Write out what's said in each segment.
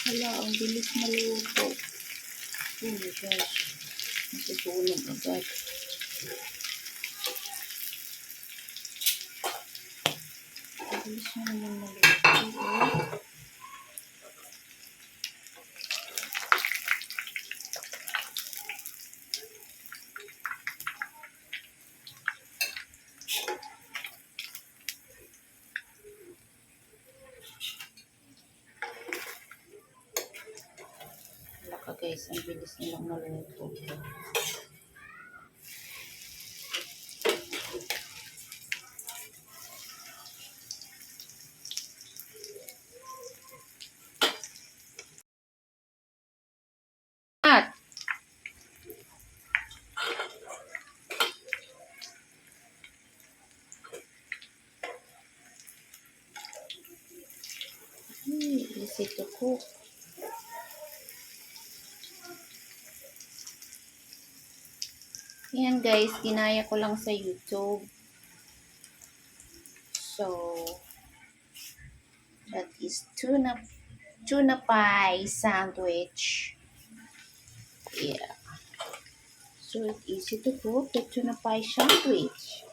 Hala, ang bilis maluto. Oh my gosh. Masusunog agad. Ang bilis na naman maluto. Laka guys, ang bilis nilang maluto. At easy to cook. Yan guys, ginaya ko lang sa YouTube. So, that is tuna pie sandwich. Yeah. So, it's easy to cook the tuna pie sandwich.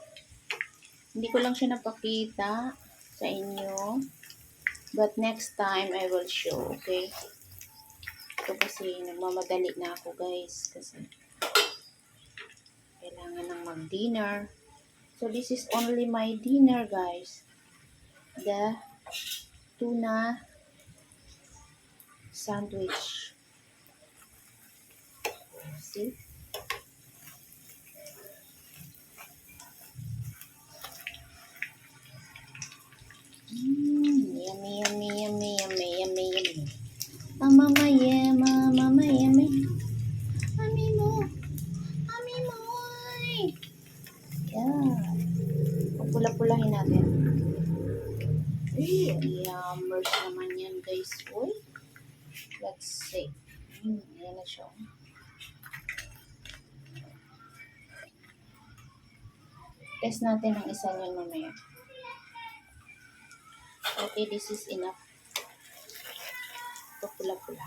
Hindi ko lang siya napakita sa inyo. But next time, I will show, okay? Ito kasi, nagmamadali na ako guys. Kasi, kailangan nang mag-dinner. So, this is only my dinner guys. The tuna sandwich. See? Yummy, yummy, yummy, yummy, yummy, yummy. Mama, yummy, mama, yummy. Mami mo. Mami mo. Yeah. Pupula-pulahin natin. Yummers naman yan guys. Uy. Let's see. Ayan na siya. Test natin ang isa niyan mamaya. Okay, this is enough. Pupula-pula.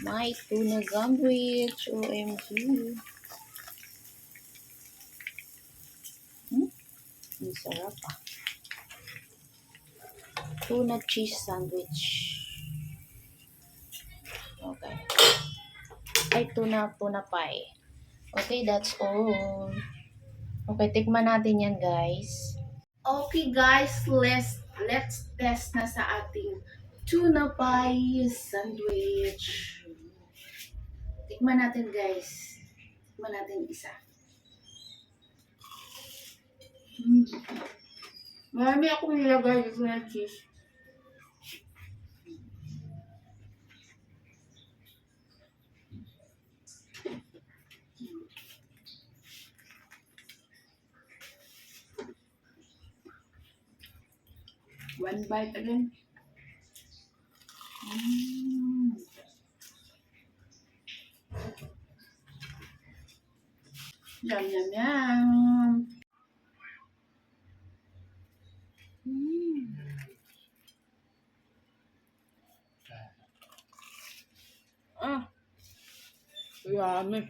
My tuna sandwich. OMG. Ang sarap ah. Tuna cheese sandwich. Okay. Ay, tuna pie. Okay, that's all. Okay, tikman natin yan, guys. Okay, guys, let's test na sa ating tuna pie sandwich. Tikman natin, guys. Tikman natin isa. Marami akong nilagay dito na cheese. One bite again. Yum, yum, yum. Yummy.